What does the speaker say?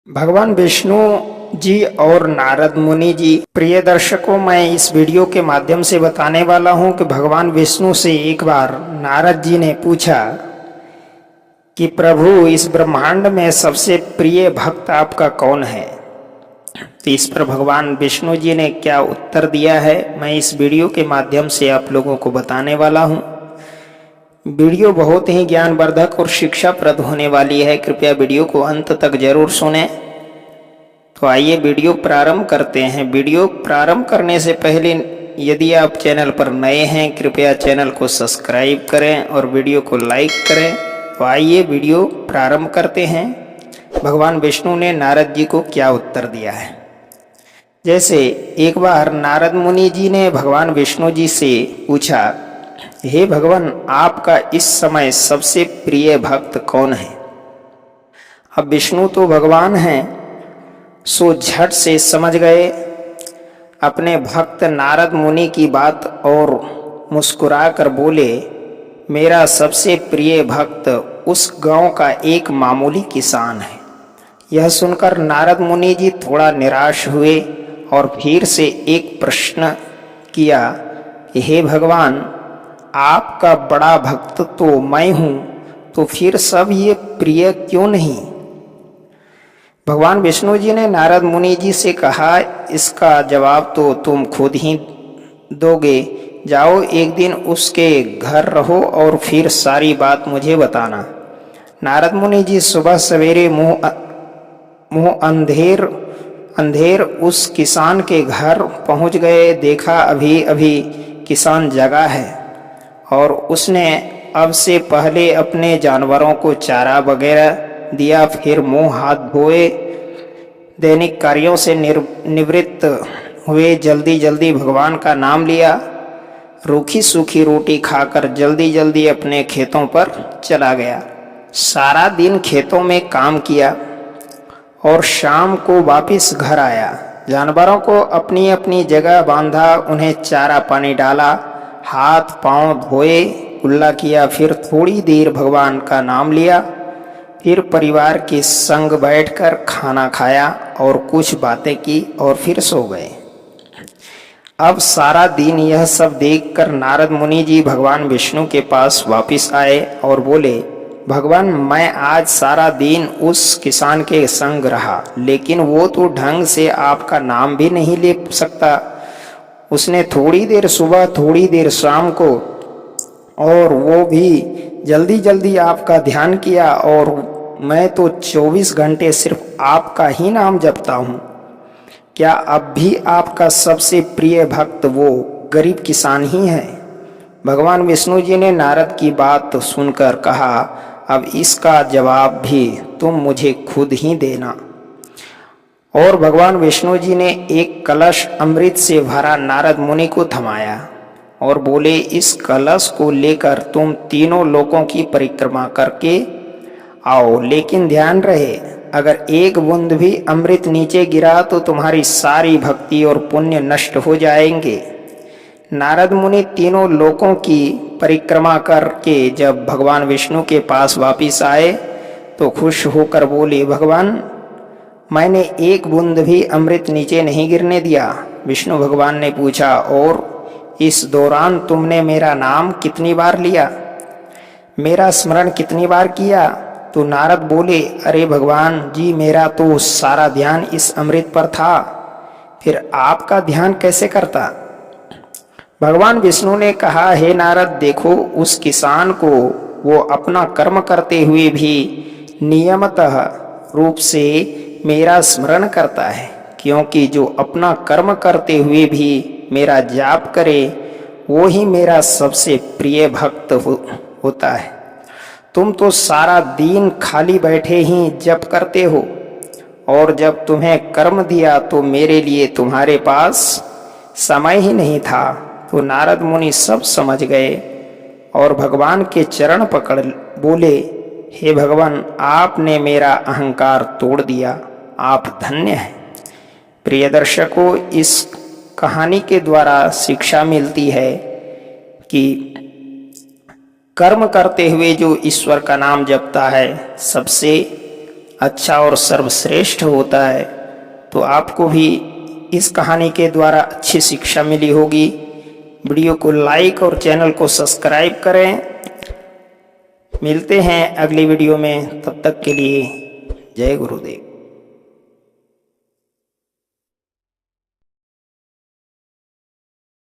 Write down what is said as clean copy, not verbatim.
भगवान विष्णु जी और नारद मुनि जी। प्रिय दर्शकों, मैं इस वीडियो के माध्यम से बताने वाला हूं कि भगवान विष्णु से एक बार नारद जी ने पूछा कि प्रभु, इस ब्रह्मांड में सबसे प्रिय भक्त आपका कौन है। तो इस पर भगवान विष्णु जी ने क्या उत्तर दिया है, मैं इस वीडियो के माध्यम से आप लोगों को बताने वाला हूं। वीडियो बहुत ही ज्ञानवर्धक और शिक्षाप्रद होने वाली है। कृपया वीडियो को अंत तक जरूर सुनें। तो आइए वीडियो प्रारंभ करते हैं। वीडियो प्रारंभ करने से पहले यदि आप चैनल पर नए हैं, कृपया चैनल को सब्सक्राइब करें और वीडियो को लाइक करें। तो आइए वीडियो प्रारंभ करते हैं। भगवान विष्णु ने नारद जी को क्या उत्तर दिया है। जैसे एक बार नारद मुनि जी ने भगवान विष्णु जी से पूछा, हे भगवान, आपका इस समय सबसे प्रिय भक्त कौन है। अब विष्णु तो भगवान हैं, सो झट से समझ गए अपने भक्त नारद मुनि की बात और मुस्कुराकर बोले, मेरा सबसे प्रिय भक्त उस गांव का एक मामूली किसान है। यह सुनकर नारद मुनि जी थोड़ा निराश हुए और फिर से एक प्रश्न किया कि हे भगवान, आपका बड़ा भक्त तो मैं हूँ, तो फिर सब ये प्रिय क्यों नहीं। भगवान विष्णु जी ने नारद मुनि जी से कहा, इसका जवाब तो तुम खुद ही दोगे। जाओ, एक दिन उसके घर रहो और फिर सारी बात मुझे बताना। नारद मुनि जी सुबह सवेरे मुंह अंधेर उस किसान के घर पहुंच गए। देखा अभी अभी किसान जगा है और उसने अब से पहले अपने जानवरों को चारा वगैरह दिया। फिर मुंह हाथ धोए, दैनिक कार्यों से निवृत्त हुए, जल्दी जल्दी भगवान का नाम लिया। रूखी सूखी रोटी खाकर जल्दी जल्दी अपने खेतों पर चला गया। सारा दिन खेतों में काम किया और शाम को वापस घर आया। जानवरों को अपनी अपनी जगह बांधा, उन्हें चारा पानी डाला, हाथ पांव धोए, कुल्ला किया। फिर थोड़ी देर भगवान का नाम लिया। फिर परिवार के संग बैठकर खाना खाया और कुछ बातें की और फिर सो गए। अब सारा दिन यह सब देखकर नारद मुनि जी भगवान विष्णु के पास वापस आए और बोले, भगवान, मैं आज सारा दिन उस किसान के संग रहा, लेकिन वो तो ढंग से आपका नाम भी नहीं ले सकता। उसने थोड़ी देर सुबह थोड़ी देर शाम को, और वो भी जल्दी जल्दी आपका ध्यान किया, और मैं तो 24 घंटे सिर्फ आपका ही नाम जपता हूँ। क्या अब भी आपका सबसे प्रिय भक्त वो गरीब किसान ही है। भगवान विष्णु जी ने नारद की बात सुनकर कहा, अब इसका जवाब भी तुम मुझे खुद ही देना। और भगवान विष्णु जी ने एक कलश अमृत से भरा नारद मुनि को थमाया और बोले, इस कलश को लेकर तुम तीनों लोकों की परिक्रमा करके आओ, लेकिन ध्यान रहे, अगर एक बूंद भी अमृत नीचे गिरा तो तुम्हारी सारी भक्ति और पुण्य नष्ट हो जाएंगे। नारद मुनि तीनों लोकों की परिक्रमा करके जब भगवान विष्णु के पास वापिस आए तो खुश होकर बोले, भगवान, मैंने एक बूंद भी अमृत नीचे नहीं गिरने दिया। विष्णु भगवान ने पूछा, और इस दौरान तुमने मेरा नाम कितनी बार लिया, मेरा स्मरण कितनी बार किया। तो नारद बोले, अरे भगवान जी, मेरा तो सारा ध्यान इस अमृत पर था, फिर आपका ध्यान कैसे करता। भगवान विष्णु ने कहा, हे नारद, देखो, उस किसान को वो अपना कर्म करते हुए भी नियमतः रूप से मेरा स्मरण करता है, क्योंकि जो अपना कर्म करते हुए भी मेरा जाप करे वो ही मेरा सबसे प्रिय भक्त होता है। तुम तो सारा दिन खाली बैठे ही जप करते हो, और जब तुम्हें कर्म दिया तो मेरे लिए तुम्हारे पास समय ही नहीं था। तो नारद मुनि सब समझ गए और भगवान के चरण पकड़ बोले, हे भगवान, आपने मेरा अहंकार तोड़ दिया, आप धन्य हैं। प्रिय दर्शकों, इस कहानी के द्वारा शिक्षा मिलती है कि कर्म करते हुए जो ईश्वर का नाम जपता है, सबसे अच्छा और सर्वश्रेष्ठ होता है, तो आपको भी इस कहानी के द्वारा अच्छी शिक्षा मिली होगी। वीडियो को लाइक और चैनल को सब्सक्राइब करें। मिलते हैं अगली वीडियो में, तब तक के लिए जय गुरुदेव।